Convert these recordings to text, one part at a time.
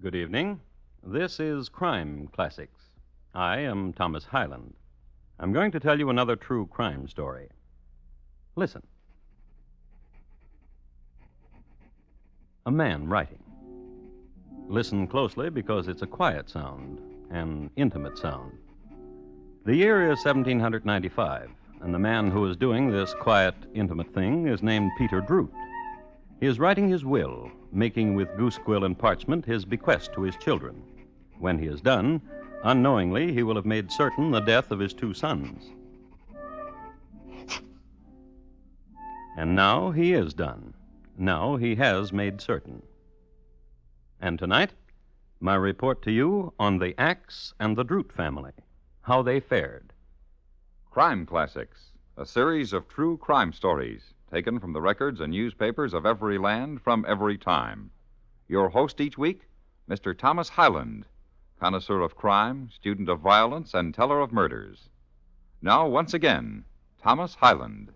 Good evening. This is Crime Classics. I am Thomas Hyland. I'm going to tell you another true crime story. Listen. A man writing. Listen closely because it's a quiet sound, an intimate sound. The year is 1795, and the man who is doing this quiet, intimate thing is named Peter Droot. He is writing his will, making with goose quill and parchment his bequest to his children. When he is done, unknowingly, he will have made certain the death of his two sons. And now he is done. Now he has made certain. And tonight, my report to you on the Axe and the Droot family, how they fared. Crime Classics, a series of true crime stories taken from the records and newspapers of every land from every time. Your host each week, Mr. Thomas Hyland, connoisseur of crime, student of violence, and teller of murders. Now, once again, Thomas Hyland.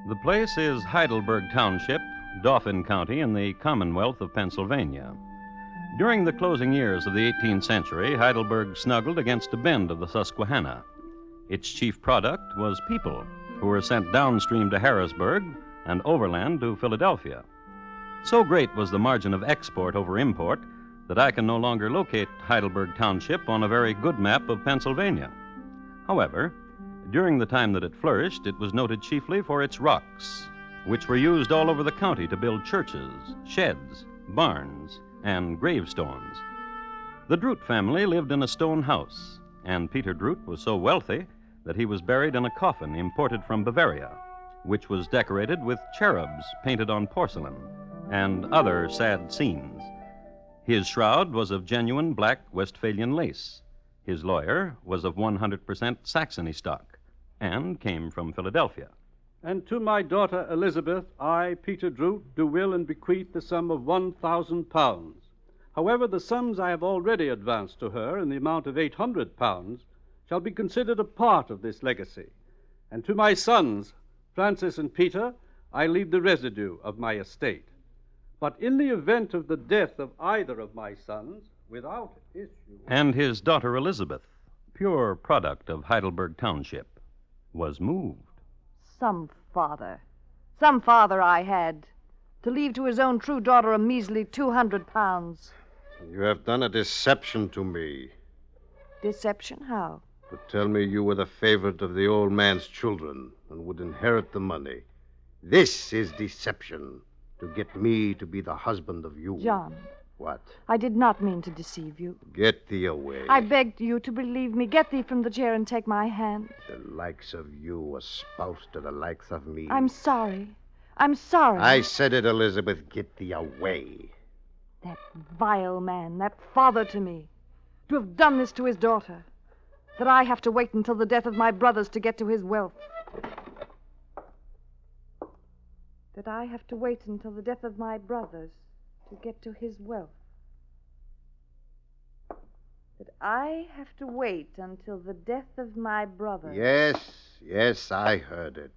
The place is Heidelberg Township, Dauphin County, in the Commonwealth of Pennsylvania. During the closing years of the 18th century, Heidelberg snuggled against a bend of the Susquehanna. Its chief product was people, who were sent downstream to Harrisburg and overland to Philadelphia. So great was the margin of export over import that I can no longer locate Heidelberg Township on a very good map of Pennsylvania. However, during the time that it flourished, it was noted chiefly for its rocks, which were used all over the county to build churches, sheds, barns, and gravestones. The Droot family lived in a stone house, and Peter Droot was so wealthy that he was buried in a coffin imported from Bavaria, which was decorated with cherubs painted on porcelain and other sad scenes. His shroud was of genuine black Westphalian lace. His lawyer was of 100% Saxony stock and came from Philadelphia. And to my daughter Elizabeth, I, Peter Droot, do will and bequeath the sum of £1,000. However, the sums I have already advanced to her in the amount of £800 shall be considered a part of this legacy. And to my sons, Francis and Peter, I leave the residue of my estate. But in the event of the death of either of my sons, without issue... And his daughter Elizabeth, pure product of Heidelberg Township, was moved. Some father I had, to leave to his own true daughter a measly £200. You have done a deception to me. Deception? How? To tell me you were the favorite of the old man's children and would inherit the money. This is deception, to get me to be the husband of you. John. What? I did not mean to deceive you. Get thee away. I begged you to believe me. Get thee from the chair and take my hand. The likes of you, a spouse to the likes of me. I'm sorry. I said it, Elizabeth. Get thee away. That vile man, that father to me, to have done this to his daughter, that I have to wait until the death of my brothers to get to his wealth. That I have to wait until the death of my brothers to get to his wealth. That I have to wait until the death of my brothers. Yes, I heard it.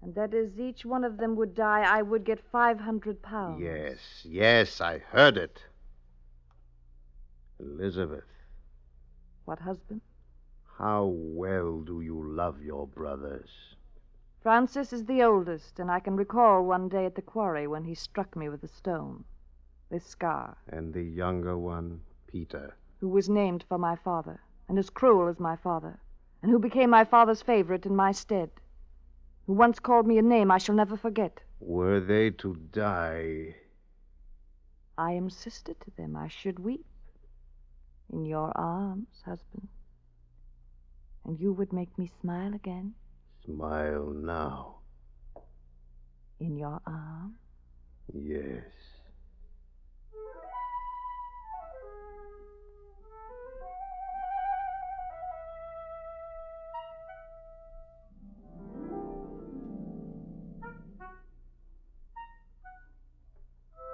And that as each one of them would die, I would get £500. Yes, I heard it. Elizabeth. What, husband? How well do you love your brothers? Francis is the oldest, and I can recall one day at the quarry when he struck me with a stone. This scar. And the younger one, Peter. Who was named for my father, and as cruel as my father, and who became my father's favorite in my stead. Who once called me a name I shall never forget. Were they to die? I am sister to them. I should weep. In your arms, husband. And you would make me smile again. Smile now. In your arms? Yes.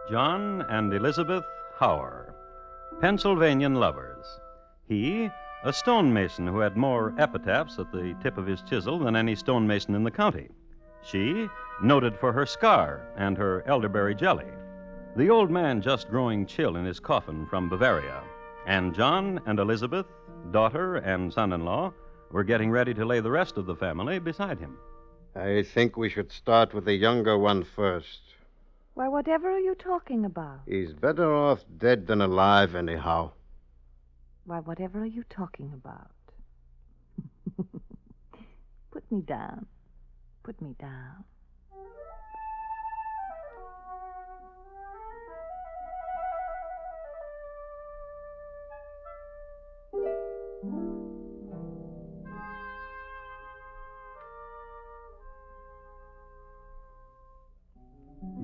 John and Elizabeth Howard, Pennsylvanian lovers. He, a stonemason who had more epitaphs at the tip of his chisel than any stonemason in the county. She, noted for her scar and her elderberry jelly. The old man just growing chill in his coffin from Bavaria. And John and Elizabeth, daughter and son-in-law, were getting ready to lay the rest of the family beside him. I think we should start with the younger one first. Why, whatever are you talking about? He's better off dead than alive, anyhow. Why, whatever are you talking about? Put me down. Put me down.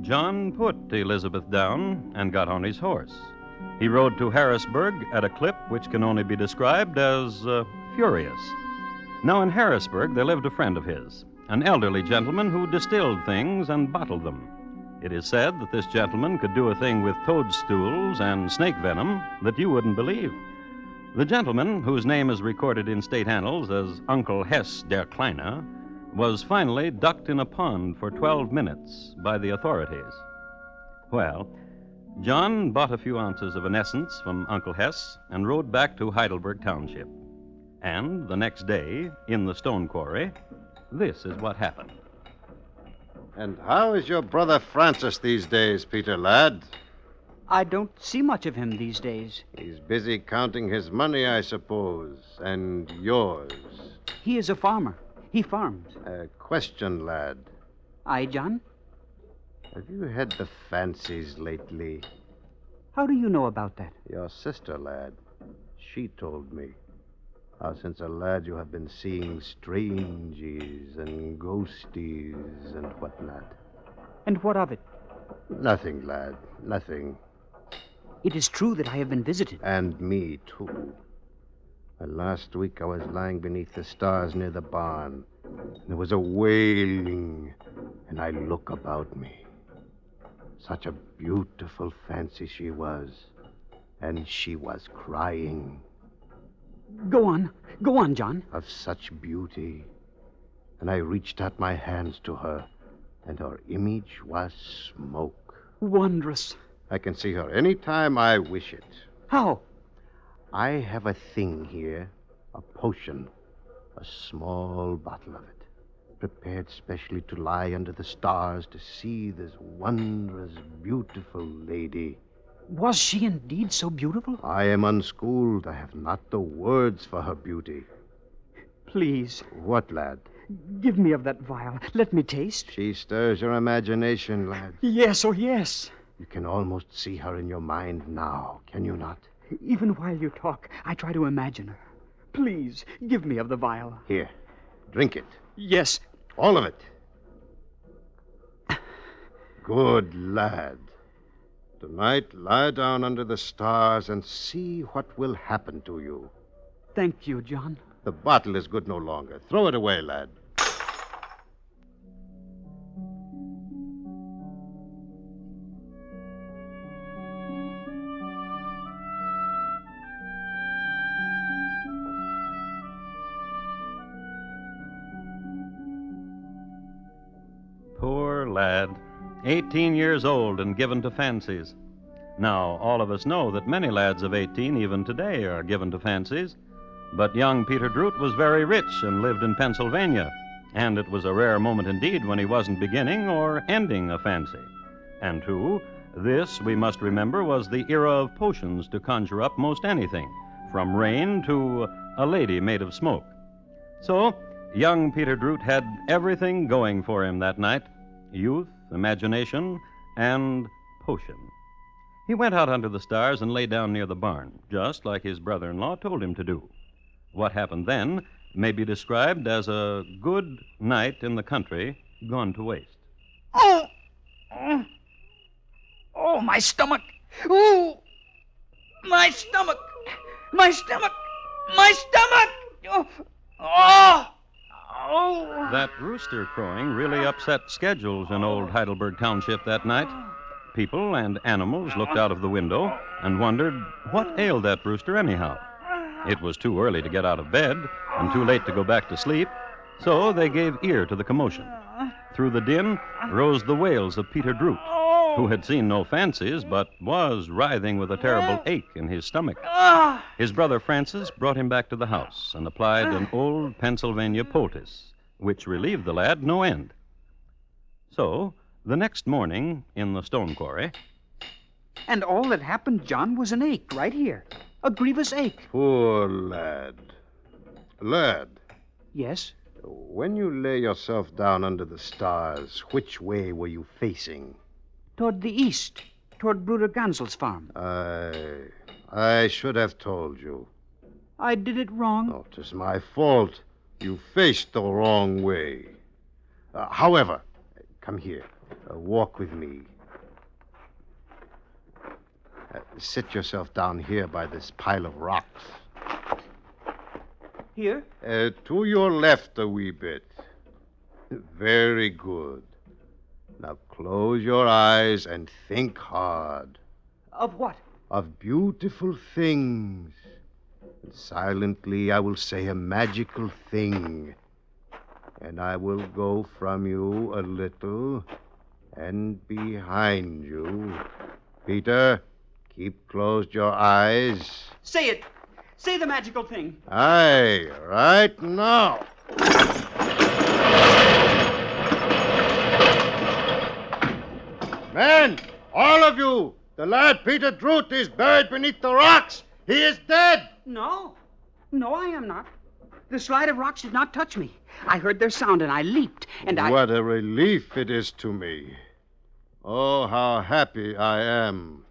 John put Elizabeth down and got on his horse. He rode to Harrisburg at a clip which can only be described as furious. Now, in Harrisburg, there lived a friend of his, an elderly gentleman who distilled things and bottled them. It is said that this gentleman could do a thing with toadstools and snake venom that you wouldn't believe. The gentleman, whose name is recorded in state annals as Uncle Hess der Kleine, was finally ducked in a pond for 12 minutes by the authorities. Well, John bought a few ounces of an essence from Uncle Hess and rode back to Heidelberg Township. And the next day, in the stone quarry, this is what happened. And how is your brother Francis these days, Peter, lad? I don't see much of him these days. He's busy counting his money, I suppose, and yours. He is a farmer. He farms. A question, lad. Aye, John? Have you had the fancies lately? How do you know about that? Your sister, lad. She told me. How since a lad you have been seeing strangies and ghosties and whatnot. And what of it? Nothing, lad. Nothing. It is true that I have been visited. And me, too. Last week I was lying beneath the stars near the barn. There was a wailing, and I look about me. Such a beautiful fancy she was. And she was crying. Go on. Go on, John. Of such beauty. And I reached out my hands to her, and her image was smoke. Wondrous. I can see her any time I wish it. How? I have a thing here, a potion, a small bottle of it, prepared specially to lie under the stars to see this wondrous, beautiful lady. Was she indeed so beautiful? I am unschooled. I have not the words for her beauty. Please. What, lad? Give me of that vial. Let me taste. She stirs your imagination, lad. Yes, oh yes. You can almost see her in your mind now, can you not? Even while you talk, I try to imagine her. Please, give me of the vial. Here, drink it. Yes. All of it. Good lad. Tonight, lie down under the stars and see what will happen to you. Thank you, John. The bottle is good no longer. Throw it away, lad. Poor lad. 18 years old and given to fancies. Now, all of us know that many lads of 18, even today, are given to fancies. But young Peter Droot was very rich and lived in Pennsylvania. And it was a rare moment indeed when he wasn't beginning or ending a fancy. And, too, this, we must remember, was the era of potions to conjure up most anything, from rain to a lady made of smoke. So, young Peter Droot had everything going for him that night: youth, imagination, and potion. He went out under the stars and lay down near the barn, just like his brother-in-law told him to do. What happened then may be described as a good night in the country gone to waste. Oh! Oh, my stomach! Ooh! My stomach! My stomach! My stomach! Oh! Oh! That rooster crowing really upset schedules in old Heidelberg Township that night. People and animals looked out of the window and wondered what ailed that rooster anyhow. It was too early to get out of bed and too late to go back to sleep, so they gave ear to the commotion. Through the din rose the wails of Peter Droot, who had seen no fancies but was writhing with a terrible ache in his stomach. His brother Francis brought him back to the house and applied an old Pennsylvania poultice, which relieved the lad no end. So, the next morning in the stone quarry. And all that happened, John, was an ache right here. A grievous ache. Poor lad. Lad, Yes? when you lay yourself down under the stars, which way were you facing? Toward the east. Toward Bruder Gansel's farm. I should have told you. I did it wrong. Oh, 'tis my fault. You faced the wrong way. However, come here. Walk with me. Sit yourself down here by this pile of rocks. Here? To your left a wee bit. Very good. Now close your eyes and think hard. Of what? Of beautiful things. And silently I will say a magical thing. And I will go from you a little and behind you. Peter, keep closed your eyes. Say it. Say the magical thing. Aye, right now. Men, all of you, the lad Peter Droot is buried beneath the rocks. He is dead. No. No, I am not. The slide of rocks did not touch me. I heard their sound, and I leaped, and I... What a relief it is to me. Oh, how happy I am.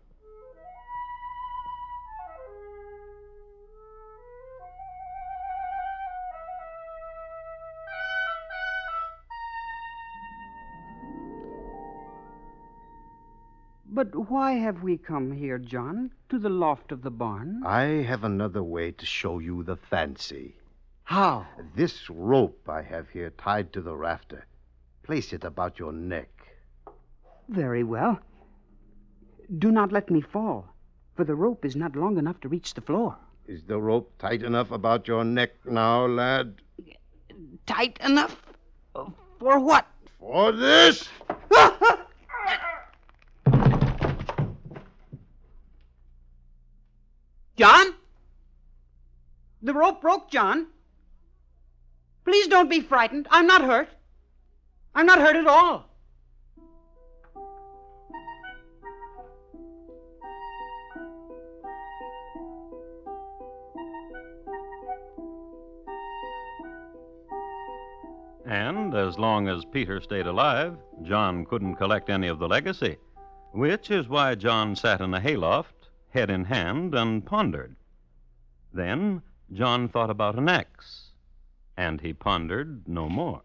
But why have we come here, John? To the loft of the barn? I have another way to show you the fancy. How? This rope I have here tied to the rafter. Place it about your neck. Very well. Do not let me fall, for the rope is not long enough to reach the floor. Is the rope tight enough about your neck now, lad? Tight enough? For what? For this? John? The rope broke, John. Please don't be frightened. I'm not hurt. I'm not hurt at all. And as long as Peter stayed alive, John couldn't collect any of the legacy, which is why John sat in a hayloft, head in hand, and pondered. Then John thought about an axe, and he pondered no more.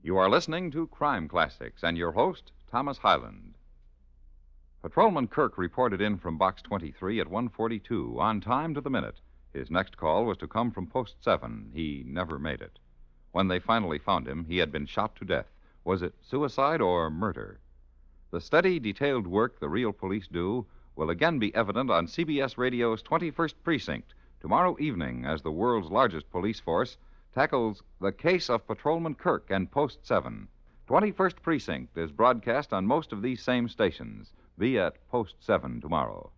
You are listening to Crime Classics and your host, Thomas Hyland. Patrolman Kirk reported in from Box 23 at 1:42, on time to the minute. His next call was to come from Post 7. He never made it. When they finally found him, he had been shot to death. Was it suicide or murder? The steady, detailed work the real police do will again be evident on CBS Radio's 21st Precinct tomorrow evening as the world's largest police force tackles the case of Patrolman Kirk and Post 7. 21st Precinct is broadcast on most of these same stations. Be at Post 7 tomorrow.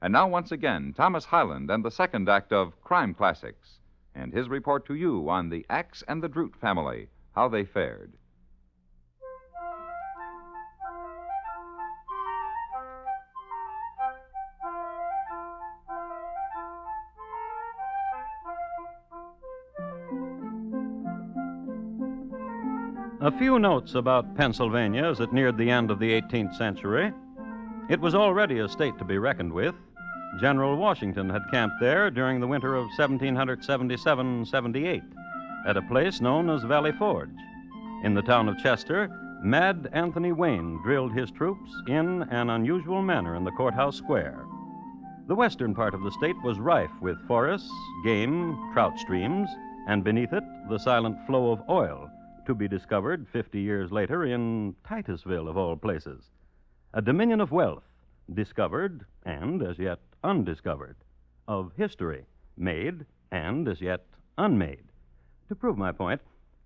And now, once again, Thomas Hyland and the second act of Crime Classics, and his report to you on the Axe and the Droot family, how they fared. A few notes about Pennsylvania as it neared the end of the 18th century. It was already a state to be reckoned with. General Washington had camped there during the winter of 1777-78 at a place known as Valley Forge. In the town of Chester, Mad Anthony Wayne drilled his troops in an unusual manner in the courthouse square. The western part of the state was rife with forests, game, trout streams, and beneath it, the silent flow of oil, to be discovered 50 years later in Titusville, of all places. A dominion of wealth, discovered and as yet undiscovered, of history, made and as yet unmade. To prove my point,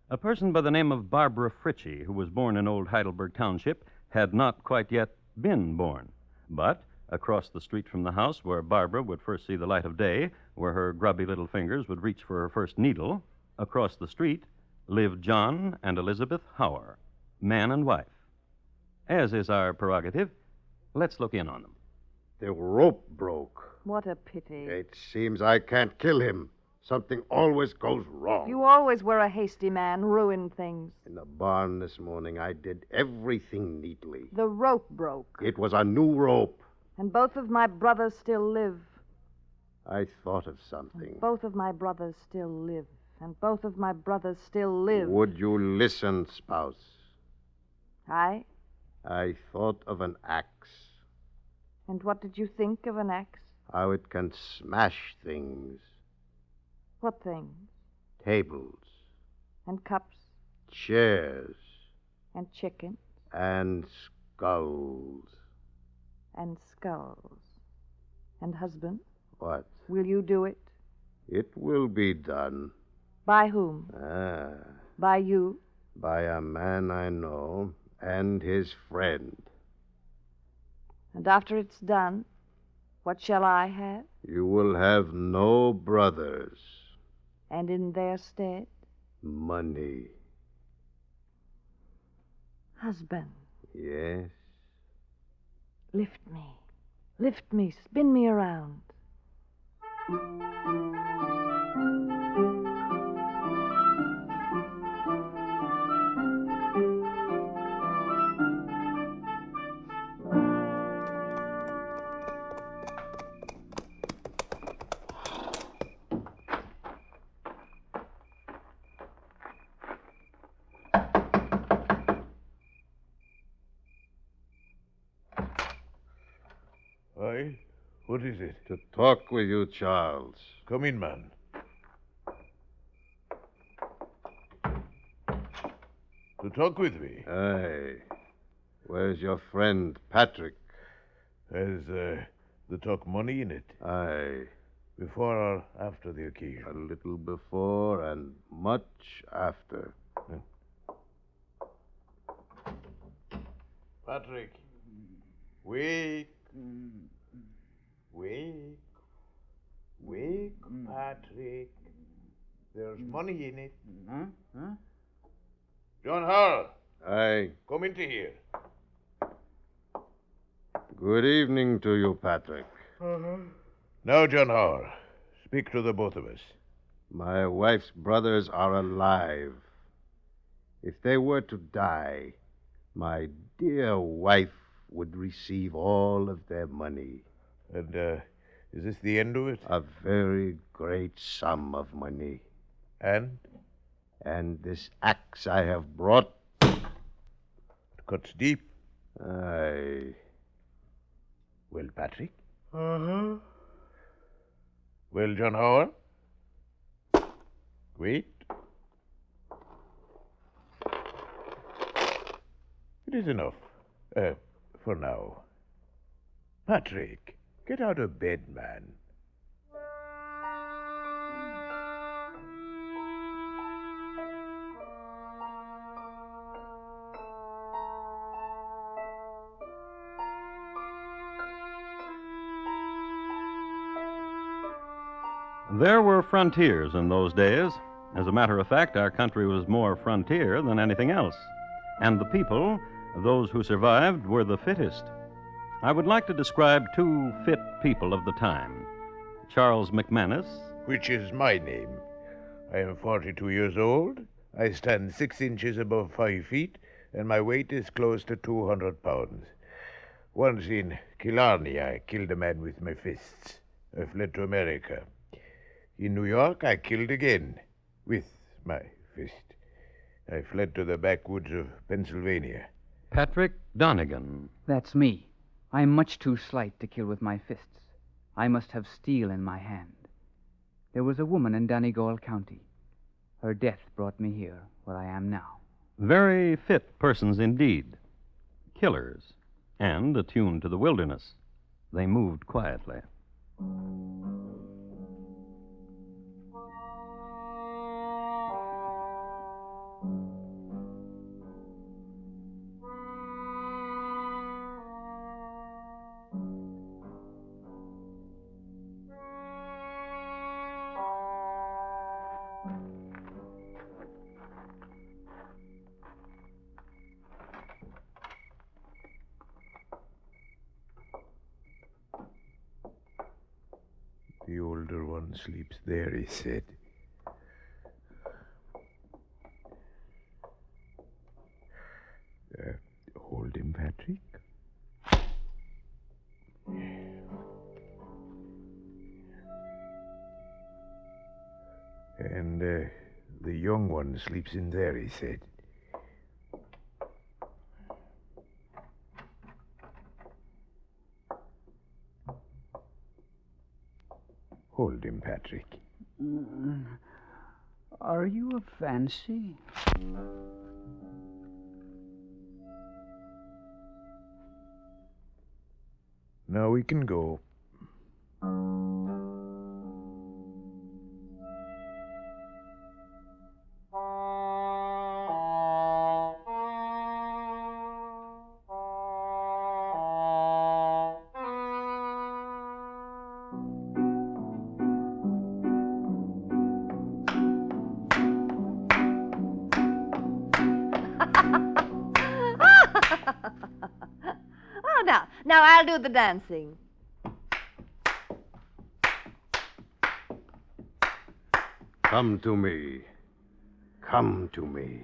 a person by the name of Barbara Fritchie, who was born in Old Heidelberg Township, had not quite yet been born. But across the street from the house where Barbara would first see the light of day, where her grubby little fingers would reach for her first needle, across the street lived John and Elizabeth Hauer, man and wife. As is our prerogative, let's look in on them. The rope broke. What a pity. It seems I can't kill him. Something always goes wrong. You always were a hasty man, ruin things. In the barn this morning, I did everything neatly. The rope broke. It was a new rope. And both of my brothers still live. I thought of something. Both of my brothers still live. And both of my brothers still live. Would you listen, spouse? I thought of an axe. And what did you think of an axe? How it can smash things. What things? Tables. And cups. Chairs. And chickens. And skulls. And skulls. And husband? What? Will you do it? It will be done. By whom? By you? By a man I know and his friend. And after it's done, what shall I have? You will have no brothers. And in their stead? Money. Husband. Yes? Lift me, spin me around. Aye? What is it? To talk with you, Charles. Come in, man. To talk with me? Aye. Where's your friend, Patrick? Has the talk money in it? Aye. Before or after the A occasion? little before and much after. Patrick, wake. Wake. Wake, Patrick. There's money in it. John Hall, Aye. come into here. Good evening to you, Patrick. Now, John Hall, speak to the both of us. My wife's brothers are alive. If they were to die, my dear wife would receive all of their money. And, is this the end of it? A very great sum of money. And? And this axe I have brought. It cuts deep. Aye. Well, Patrick? Uh-huh. Well, John Howard? Wait. It is enough. For now. Patrick, get out of bed, man. There were frontiers in those days. As a matter of fact, our country was more frontier than anything else. And the people, those who survived, were the fittest. I would like to describe two fit people of the time. Charles McManus. Which is my name. I am 42 years old. I stand 6 inches above 5 feet, and my weight is close to 200 pounds. Once in Killarney, I killed a man with my fists. I fled to America. In New York, I killed again with my fist. I fled to the backwoods of Pennsylvania. Patrick Donegan. That's me. I am much too slight to kill with my fists. I must have steel in my hand. There was a woman in Donegal County. Her death brought me here, where I am now. Very fit persons indeed. Killers, and attuned to the wilderness. They moved quietly. The older one sleeps there, he said. Hold him, Patrick. And the young one sleeps in there, he said. Hold him, Patrick. Are you a fancy? Now we can go. Oh, now I'll do the dancing. Come to me. Come to me.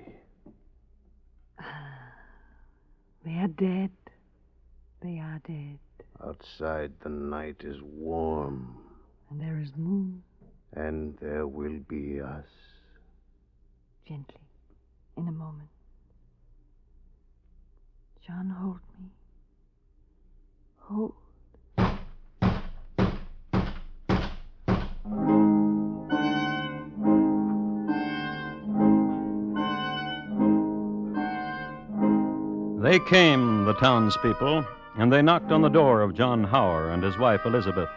They are dead. They are dead. Outside the night is warm. And there is moon. And there will be us. Gently. In a moment. John, hold me. Hold. They came, the townspeople, and they knocked on the door of John Hauer and his wife Elizabeth,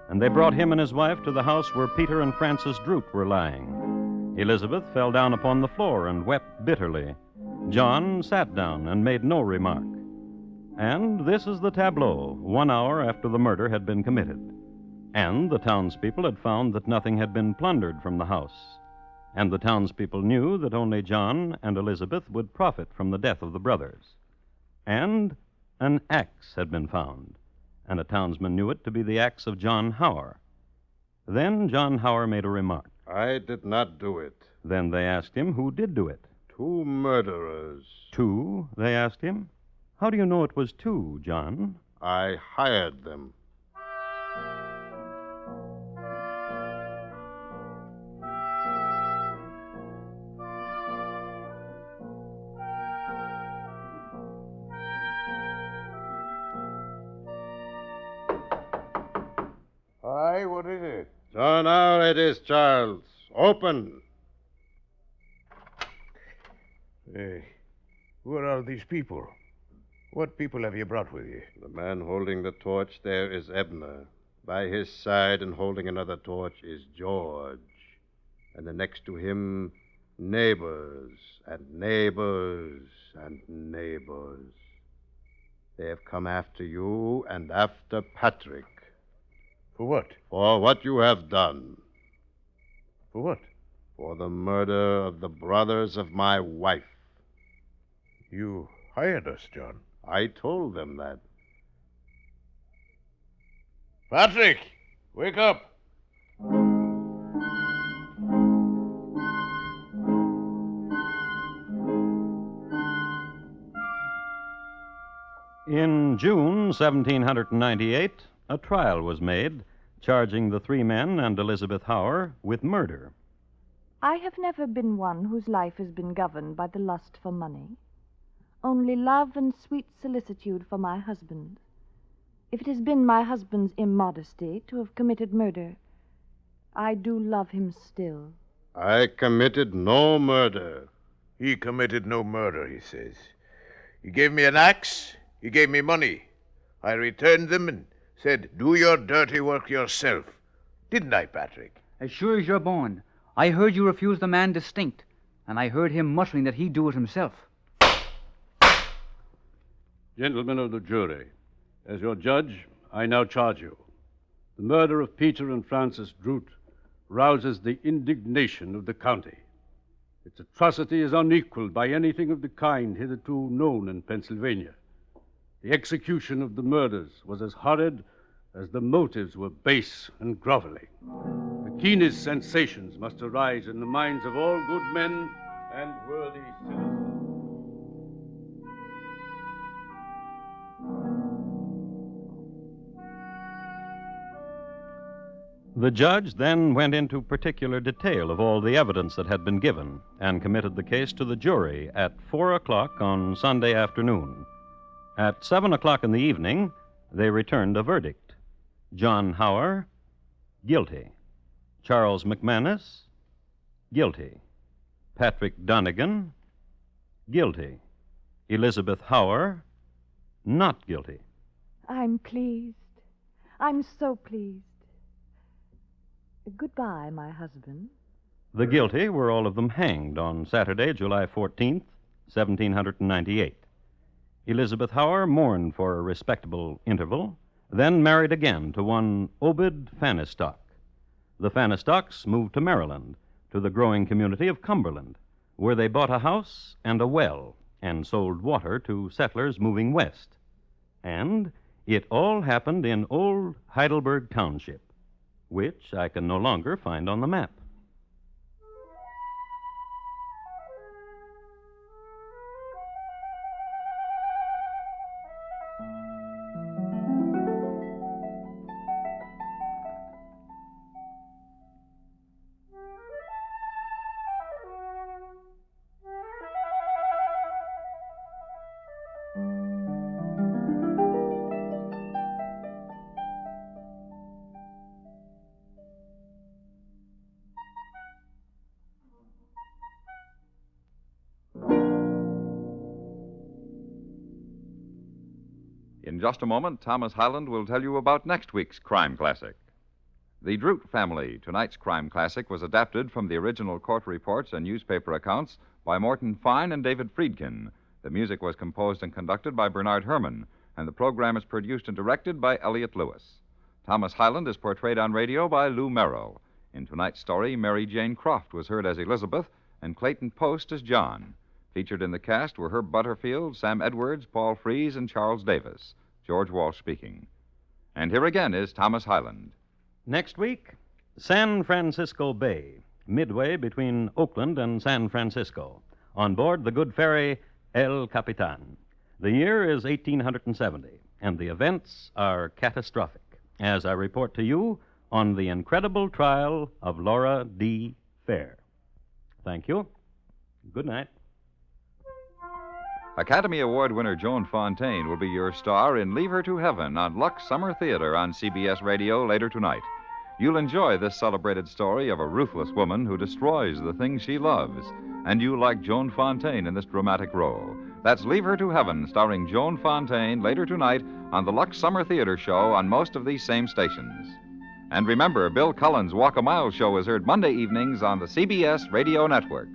and they brought him and his wife to the house where Peter and Francis Droot were lying. Elizabeth fell down upon the floor and wept bitterly. John sat down and made no remark. And this is the tableau, 1 hour after the murder had been committed. And the townspeople had found that nothing had been plundered from the house. And the townspeople knew that only John and Elizabeth would profit from the death of the brothers. And an axe had been found, and a townsman knew it to be the axe of John Hauer. Then John Hauer made a remark. I did not do it. Then they asked him who did do it. 2 murderers. 2, they asked him. How do you know it was 2, John? I hired them. Hi, what is it? So now it is, Charles. Open. Who are all these people? What people have you brought with you? The man holding the torch there is Ebner. By his side and holding another torch is George. And the next to him, neighbors and neighbors and neighbors. They have come after you and after Patrick. For what? For what you have done. For what? For the murder of the brothers of my wife. You hired us, John. I told them that. Patrick, wake up. In June 1798, a trial was made charging the three men and Elizabeth Hauer with murder. I have never been one whose life has been governed by the lust for money. Only love and sweet solicitude for my husband. If it has been my husband's immodesty to have committed murder, I do love him still. I committed no murder. He committed no murder, he says. He gave me an axe. He gave me money. I returned them and said, do your dirty work yourself. Didn't I, Patrick? As sure as you're born. I heard you refuse the man distinct, and I heard him muttering that he'd do it himself. Gentlemen of the jury, as your judge, I now charge you. The murder of Peter and Francis Droot rouses the indignation of the county. Its atrocity is unequaled by anything of the kind hitherto known in Pennsylvania. The execution of the murders was as horrid as the motives were base and groveling. The keenest sensations must arise in the minds of all good men and worthy citizens. The judge then went into particular detail of all the evidence that had been given and committed the case to the jury at 4 o'clock on Sunday afternoon. At 7 o'clock in the evening, they returned a verdict. John Hauer, guilty. Charles McManus, guilty. Patrick Donegan, guilty. Elizabeth Hauer, not guilty. I'm pleased. I'm so pleased. Goodbye, my husband. The guilty were all of them hanged on Saturday, July 14th, 1798. Elizabeth Hauer mourned for a respectable interval, then married again to one Obed Fanistock. The Fanistocks moved to Maryland, to the growing community of Cumberland, where they bought a house and a well and sold water to settlers moving west. And it all happened in old Heidelberg Township, which I can no longer find on the map. In just a moment, Thomas Hyland will tell you about next week's crime classic. The Droot Family, tonight's crime classic, was adapted from the original court reports and newspaper accounts by Morton Fine and David Friedkin. The music was composed and conducted by Bernard Herrmann, and the program is produced and directed by Elliott Lewis. Thomas Hyland is portrayed on radio by Lou Merrill. In tonight's story, Mary Jane Croft was heard as Elizabeth and Clayton Post as John. Featured in the cast were Herb Butterfield, Sam Edwards, Paul Frees, and Charles Davis. George Walsh speaking. And here again is Thomas Hyland. Next week, San Francisco Bay, midway between Oakland and San Francisco, on board the good ferry El Capitan. The year is 1870, and the events are catastrophic, as I report to you on the incredible trial of Laura D. Fair. Thank you. Good night. Academy Award winner Joan Fontaine will be your star in Leave Her to Heaven on Lux Summer Theater on CBS Radio later tonight. You'll enjoy this celebrated story of a ruthless woman who destroys the things she loves, and you like Joan Fontaine in this dramatic role. That's Leave Her to Heaven, starring Joan Fontaine, later tonight on the Lux Summer Theater show on most of these same stations. And remember, Bill Cullen's Walk a Mile show is heard Monday evenings on the CBS Radio Network.